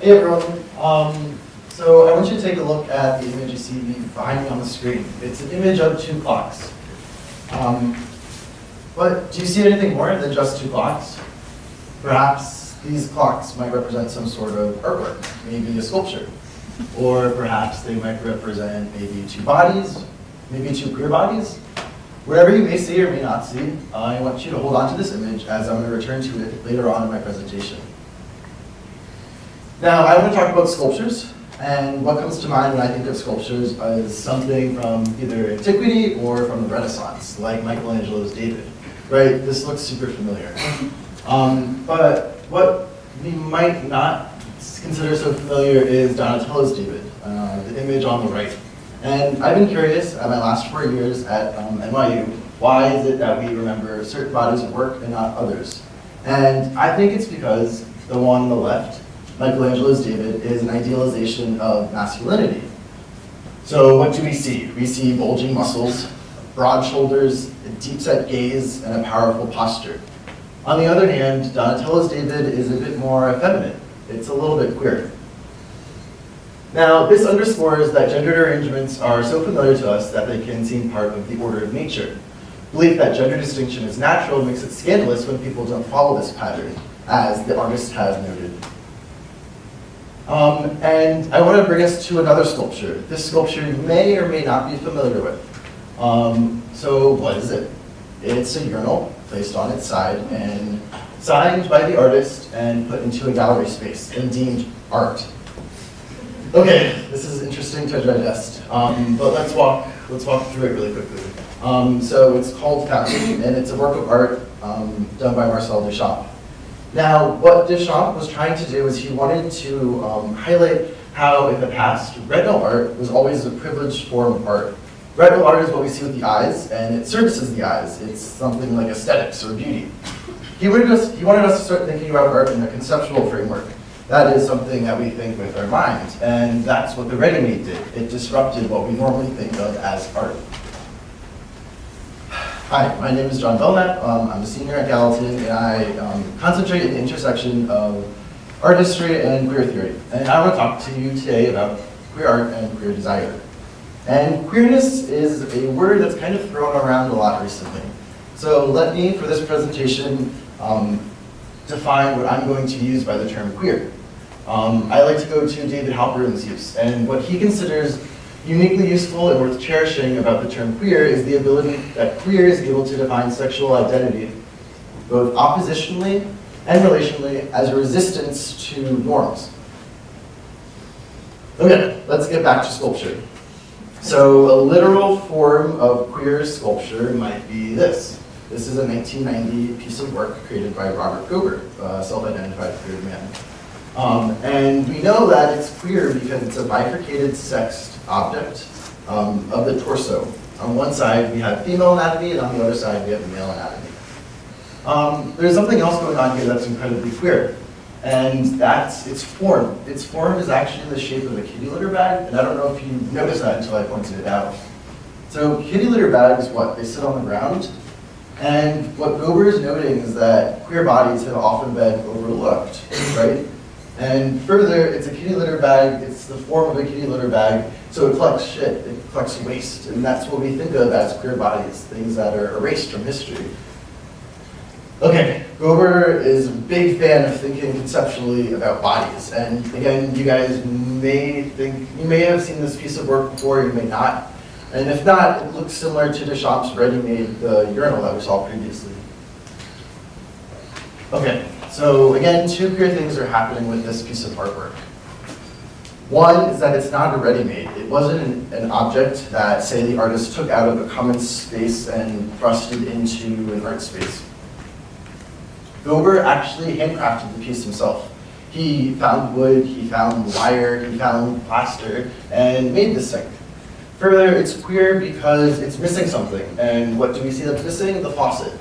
Hey everyone. So I want you to take a look at the image you see behind me on the screen. It's an image of two clocks. But do you see anything more than just two clocks? Perhaps these clocks might represent some sort of artwork, maybe a sculpture. Or perhaps they might represent maybe two bodies, maybe two queer bodies. Whatever you may see or may not see, I want you to hold on to this image as I'm going to return to it later on in my presentation. Now, I want to talk about sculptures, and what comes to mind when I think of sculptures is something from either antiquity or from the Renaissance, like Michelangelo's David, right? This looks super familiar. But what we might not consider so familiar is Donatello's David, the image on the right. And I've been curious at my last 4 years at NYU, why is it that we remember certain bodies of work and not others? And I think it's because the one on the left, Michelangelo's David, is an idealization of masculinity. So what do we see? We see bulging muscles, broad shoulders, a deep-set gaze, and a powerful posture. On the other hand, Donatello's David is a bit more effeminate. It's a little bit queer. Now, this underscores that gendered arrangements are so familiar to us that they can seem part of the order of nature. Belief that gender distinction is natural makes it scandalous when people don't follow this pattern, as the artist has noted. And I want to bring us to another sculpture. This sculpture you may or may not be familiar with. So what is it? It's a urinal placed on its side and signed by the artist and put into a gallery space and deemed art. Okay, this is interesting to digest, but let's walk through it really quickly. So it's called Gallatin, and it's a work of art done by Marcel Duchamp. Now, what Duchamp was trying to do is he wanted to highlight how in the past, retinal art was always a privileged form of art. Retinal art is what we see with the eyes, and it services the eyes. It's something like aesthetics or beauty. He wanted us to start thinking about art in a conceptual framework. That is something that we think with our mind, and that's what the ready-made did. It disrupted what we normally think of as art. Hi, my name is John Belknap. I'm a senior at Gallatin, and I concentrate in the intersection of art history and queer theory. And I want to talk to you today about queer art and queer desire. And queerness is a word that's kind of thrown around a lot recently. So let me, for this presentation, define what I'm going to use by the term queer. I like to go to David Halperin's use, and what he considers uniquely useful and worth cherishing about the term queer is the ability that queer is able to define sexual identity both oppositionally and relationally as a resistance to norms. Okay, let's get back to sculpture. So a literal form of queer sculpture might be this. This is a 1990 piece of work created by Robert Gober, a self-identified queer man. And we know that it's queer because it's a bifurcated sexed object of the torso. On one side we have female anatomy, and on the other side we have male anatomy. There's something else going on here that's incredibly queer, and that's its form. Its form is actually in the shape of a kitty litter bag, and I don't know if you noticed that until I pointed it out. So kitty litter bags, they sit on the ground, and what Gober is noting is that queer bodies have often been overlooked, right? And further, it's a kitty litter bag, it's the form of a kitty litter bag, so it collects shit, it collects waste, and that's what we think of as queer bodies, things that are erased from history. Okay, Gober is a big fan of thinking conceptually about bodies, and again, you guys may have seen this piece of work before, you may not, and if not, it looks similar to Duchamp's ready-made urinal that we saw previously. Okay. So again, two queer things are happening with this piece of artwork. One is that it's not a ready-made. It wasn't an object that, say, the artist took out of a common space and thrusted into an art space. Gober actually handcrafted the piece himself. He found wood, he found wire, he found plaster, and made this thing. Further, it's queer because it's missing something. And what do we see that's missing? The faucet.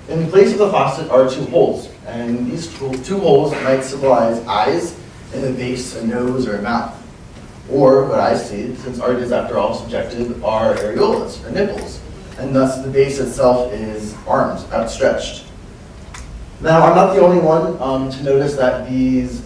In place of the faucet are two holes, and these two holes might symbolize eyes, and a face, a nose, or a mouth. Or what I see, since art is after all subjective, are areolas, or nipples, and thus the base itself is arms, outstretched. Now, I'm not the only one to notice that these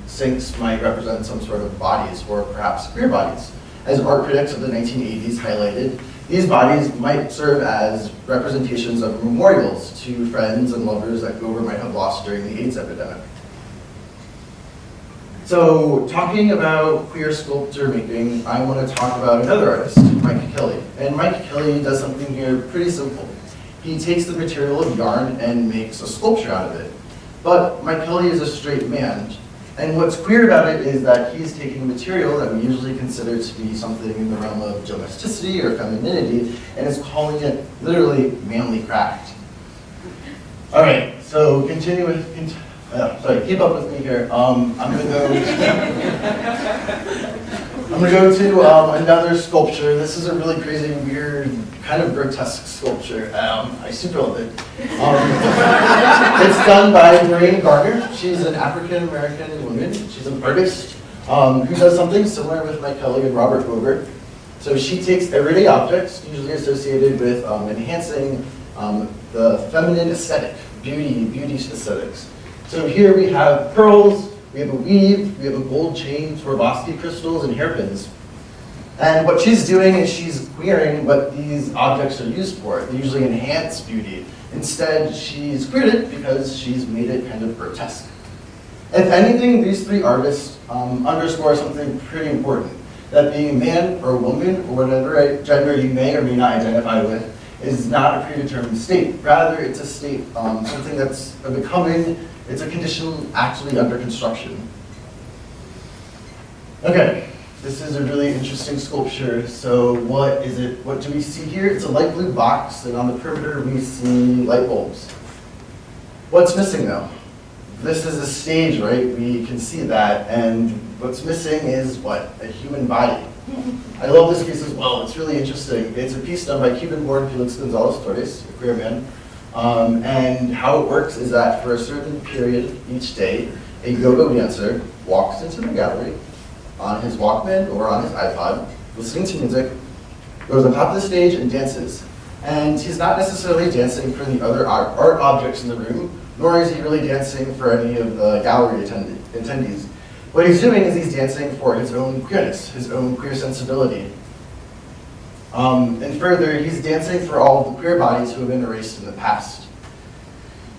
sinks might represent some sort of bodies, or perhaps queer bodies. As art critics of the 1980s highlighted, these bodies might serve as representations of memorials to friends and lovers that Gober might have lost during the AIDS epidemic. So, talking about queer sculpture making, I want to talk about another artist, Mike Kelly. And Mike Kelly does something here pretty simple. He takes the material of yarn and makes a sculpture out of it. But Mike Kelly is a straight man. And what's queer about it is that he's taking material that we usually consider to be something in the realm of domesticity or femininity, and is calling it literally manly craft. All right, so keep up with me here. I'm gonna go to another sculpture. This is a really crazy, weird, kind of grotesque sculpture. I super love it. It's done by Graydon Carter. She's an African-American woman. She's an artist who does something similar with Mike Kelly and Robert Gober. So she takes everyday objects, usually associated with enhancing the feminine aesthetic, beauty aesthetics. So here we have pearls, we have a weave, we have a gold chain, Swarovski crystals, and hairpins. And what she's doing is she's queering what these objects are used for. They usually enhance beauty. Instead, she's queered it because she's made it kind of grotesque. If anything, these three artists underscore something pretty important, that being a man or a woman, or whatever gender you may or may not identify with, is not a predetermined state. Rather, it's a state, something that's a becoming, it's a condition actually under construction. Okay, this is a really interesting sculpture. So what is it? What do we see here? It's a light blue box, and on the perimeter we see light bulbs. What's missing though? This is a stage, right? We can see that, and what's missing is what? A human body. I love this piece as well. It's really interesting. It's a piece done by Cuban-born Felix Gonzalez-Torres, a queer man. And how it works is that for a certain period each day, a go-go dancer walks into the gallery on his Walkman or on his iPod, listening to music, goes on top of the stage and dances. And he's not necessarily dancing for the other art objects in the room, nor is he really dancing for any of the gallery attendees. What he's doing is he's dancing for his own queerness, his own queer sensibility. And further, he's dancing for all of the queer bodies who have been erased in the past.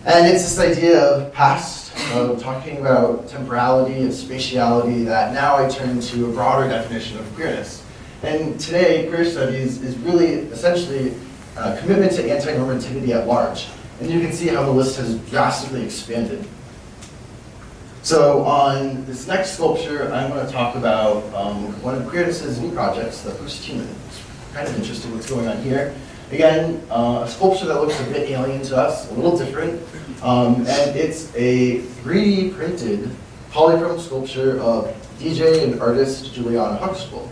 And it's this idea of past, of talking about temporality and spatiality, that now I turn to a broader definition of queerness. And today, queer studies is really essentially a commitment to anti-normativity at large. And you can see how the list has drastically expanded. So on this next sculpture, I'm going to talk about one of queerness's new projects, the post-human. It's kind of interesting what's going on here. Again, a sculpture that looks a bit alien to us, a little different, and it's a 3D printed polychrome sculpture of DJ and artist Juliana Huxtable.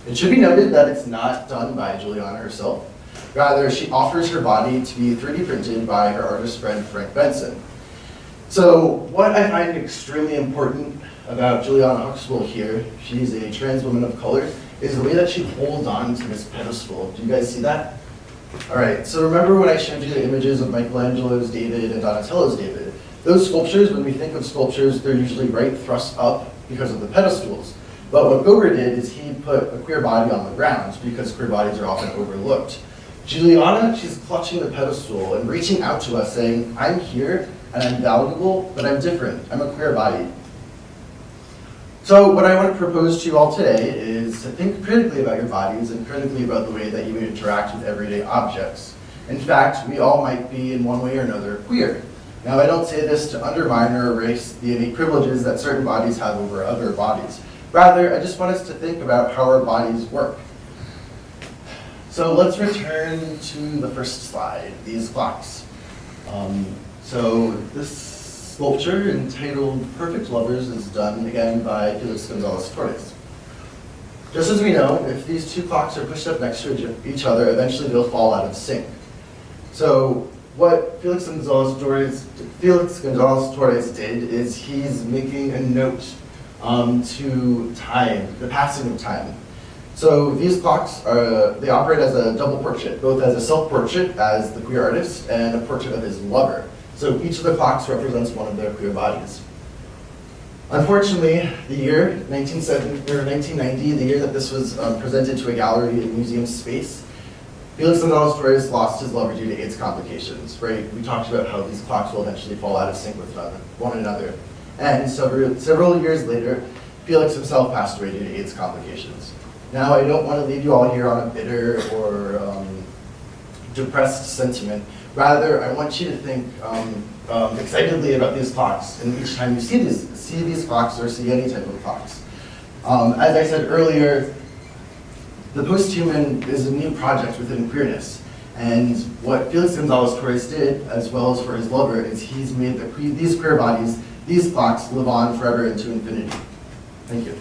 It should be noted that it's not done by Juliana herself. Rather, she offers her body to be 3D printed by her artist friend Frank Benson. So what I find extremely important about Juliana Huxtable here, she's a trans woman of color, is the way that she holds on to this pedestal. Do you guys see that? All right, so remember when I showed you the images of Michelangelo's David and Donatello's David? Those sculptures, when we think of sculptures, they're usually right thrust up because of the pedestals. But what Gober did is he put a queer body on the ground because queer bodies are often overlooked. Juliana, she's clutching the pedestal and reaching out to us saying, I'm here and I'm valuable, but I'm different. I'm a queer body. So what I want to propose to you all today is to think critically about your bodies and critically about the way that you interact with everyday objects. In fact, we all might be in one way or another queer. Now, I don't say this to undermine or erase the innate privileges that certain bodies have over other bodies. Rather, I just want us to think about how our bodies work. So let's return to the first slide, these clocks. So this sculpture entitled Perfect Lovers is done again by Felix Gonzalez-Torres. Just as we know, if these two clocks are pushed up next to each other, eventually they'll fall out of sync. So what Felix Gonzalez-Torres did is he's making a note to time, the passing of time. So these clocks, they operate as a double portrait, both as a self-portrait as the queer artist and a portrait of his lover. So each of the clocks represents one of their queer bodies. Unfortunately, the year 1990, the year that this was presented to a gallery in museum space, Felix Gonzalez Torres lost his lover due to AIDS complications, right? We talked about how these clocks will eventually fall out of sync with one another. And several years later, Felix himself passed away due to AIDS complications. Now, I don't want to leave you all here on a bitter or depressed sentiment. Rather, I want you to think excitedly about these clocks, and each time you see these clocks or see any type of clocks. As I said earlier, the Posthuman is a new project within queerness, and what Felix Gonzalez Torres did, as well as for his lover, is he's made these queer bodies, these clocks, live on forever into infinity. Thank you.